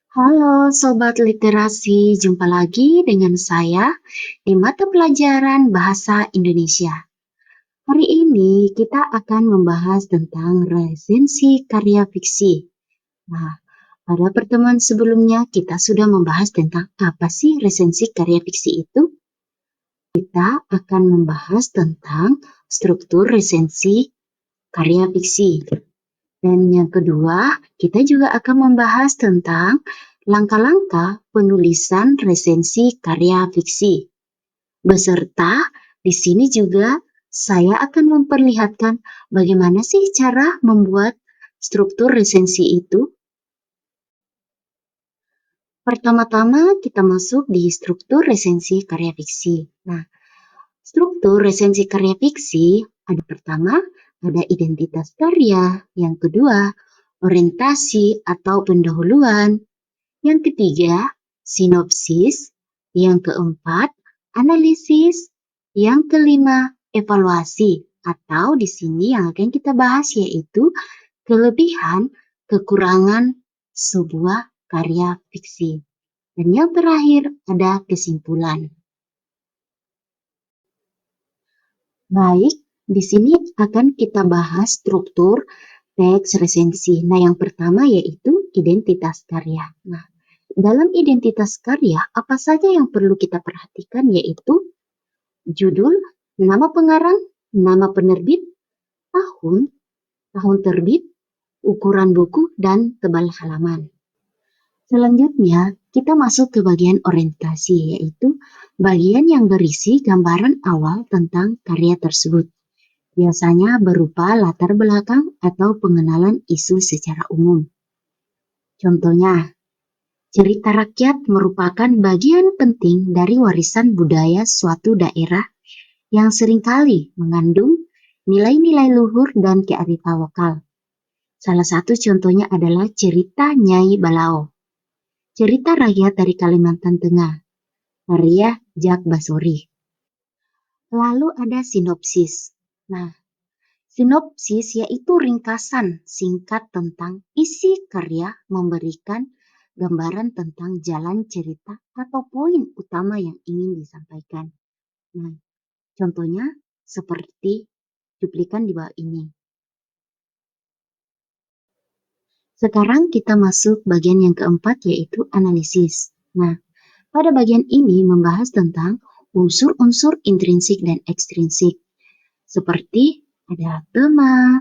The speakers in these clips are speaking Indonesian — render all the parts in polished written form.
Halo Sobat Literasi, jumpa lagi dengan saya di mata pelajaran Bahasa Indonesia. Hari ini kita akan membahas tentang resensi karya fiksi. Nah, pada pertemuan sebelumnya kita sudah membahas tentang apa sih resensi karya fiksi itu. Kita akan membahas tentang struktur resensi karya fiksi. Dan yang kedua, kita juga akan membahas tentang langkah-langkah penulisan resensi karya fiksi. Beserta di sini juga saya akan memperlihatkan bagaimana sih cara membuat struktur resensi itu. Pertama-tama kita masuk di struktur resensi karya fiksi. Nah, struktur resensi karya fiksi ada pertama, ada identitas karya, yang kedua, orientasi atau pendahuluan, yang ketiga, sinopsis, yang keempat, analisis, yang kelima, evaluasi, atau di sini yang akan kita bahas yaitu kelebihan, kekurangan sebuah karya fiksi. Dan yang terakhir ada kesimpulan. Baik, di sini akan kita bahas struktur teks resensi. Nah, yang pertama yaitu identitas karya. Nah, dalam identitas karya, apa saja yang perlu kita perhatikan yaitu judul, nama pengarang, nama penerbit, tahun, tahun terbit, ukuran buku, dan tebal halaman. Selanjutnya, kita masuk ke bagian orientasi, yaitu bagian yang berisi gambaran awal tentang karya tersebut. Biasanya berupa latar belakang atau pengenalan isu secara umum. Contohnya, cerita rakyat merupakan bagian penting dari warisan budaya suatu daerah yang seringkali mengandung nilai-nilai luhur dan kearifan lokal. Salah satu contohnya adalah cerita Nyai Balao, cerita rakyat dari Kalimantan Tengah, karya Jak Basori. Lalu ada sinopsis. Nah, sinopsis yaitu ringkasan singkat tentang isi karya, memberikan gambaran tentang jalan cerita atau poin utama yang ingin disampaikan. Nah, contohnya seperti cuplikan di bawah ini. Sekarang kita masuk bagian yang keempat yaitu analisis. Nah, pada bagian ini membahas tentang unsur-unsur intrinsik dan ekstrinsik. Seperti ada tema,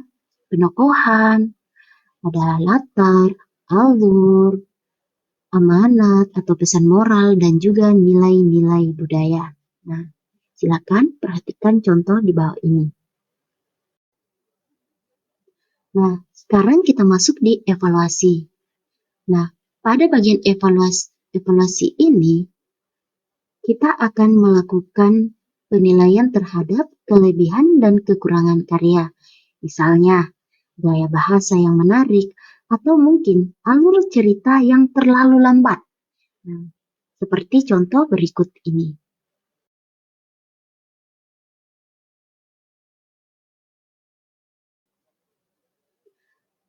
penokohan, ada latar, alur, amanat atau pesan moral, dan juga nilai-nilai budaya. Nah, silakan perhatikan contoh di bawah ini. Nah, sekarang kita masuk di evaluasi. Nah, pada bagian evaluasi ini, kita akan melakukan penilaian terhadap kelebihan dan kekurangan karya. Misalnya, gaya bahasa yang menarik, atau mungkin alur cerita yang terlalu lambat. Nah, seperti contoh berikut ini.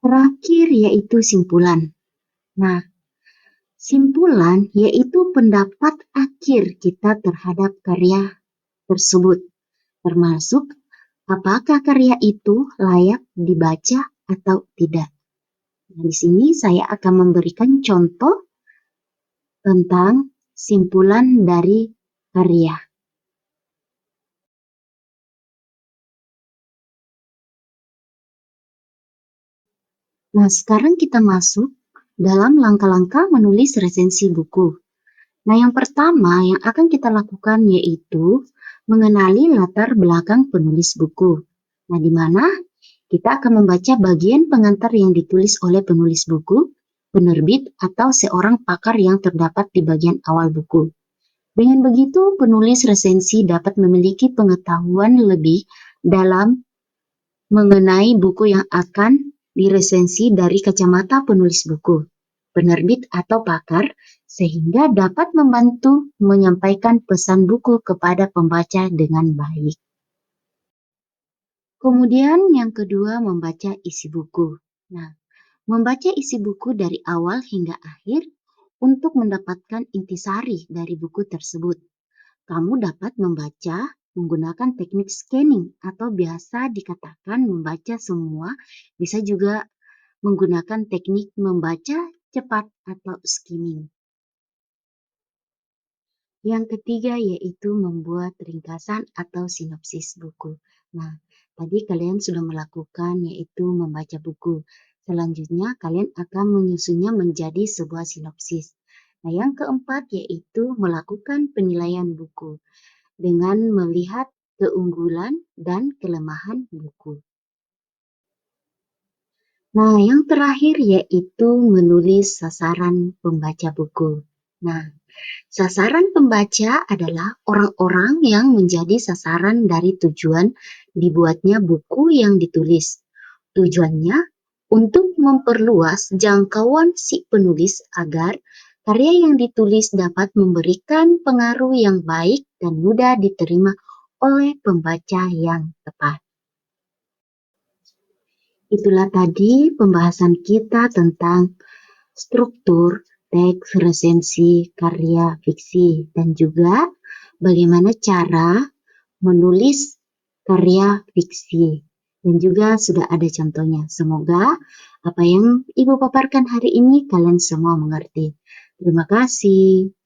Terakhir yaitu simpulan. Nah, simpulan yaitu pendapat akhir kita terhadap karya tersebut, termasuk apakah karya itu layak dibaca atau tidak. Nah, di sini saya akan memberikan contoh tentang simpulan dari karya. Nah, sekarang kita masuk dalam langkah-langkah menulis resensi buku. Nah, yang pertama yang akan kita lakukan yaitu mengenali latar belakang penulis buku. Nah, di mana kita akan membaca bagian pengantar yang ditulis oleh penulis buku, penerbit, atau seorang pakar yang terdapat di bagian awal buku. Dengan begitu, penulis resensi dapat memiliki pengetahuan lebih dalam mengenai buku yang akan diresensi dari kacamata penulis buku, penerbit, atau pakar, sehingga dapat membantu menyampaikan pesan buku kepada pembaca dengan baik. Kemudian yang kedua, membaca isi buku. Nah, membaca isi buku dari awal hingga akhir Untuk mendapatkan intisari dari buku tersebut, kamu dapat membaca menggunakan teknik scanning atau biasa dikatakan membaca semua, bisa juga menggunakan teknik membaca cepat atau skimming. Yang ketiga yaitu membuat ringkasan atau sinopsis buku. Nah, tadi kalian sudah melakukan yaitu membaca buku. Selanjutnya kalian akan menyusunnya menjadi sebuah sinopsis. Nah, yang keempat yaitu melakukan penilaian buku dengan melihat keunggulan dan kelemahan buku. Nah, yang terakhir yaitu menulis sasaran pembaca buku. Nah, sasaran pembaca adalah orang-orang yang menjadi sasaran dari tujuan dibuatnya buku yang ditulis. Tujuannya untuk memperluas jangkauan si penulis agar karya yang ditulis dapat memberikan pengaruh yang baik dan mudah diterima oleh pembaca yang tepat. Itulah tadi pembahasan kita tentang struktur teks resensi karya fiksi dan juga bagaimana cara menulis karya fiksi. Dan juga sudah ada contohnya. Semoga apa yang Ibu paparkan hari ini kalian semua mengerti. Terima kasih.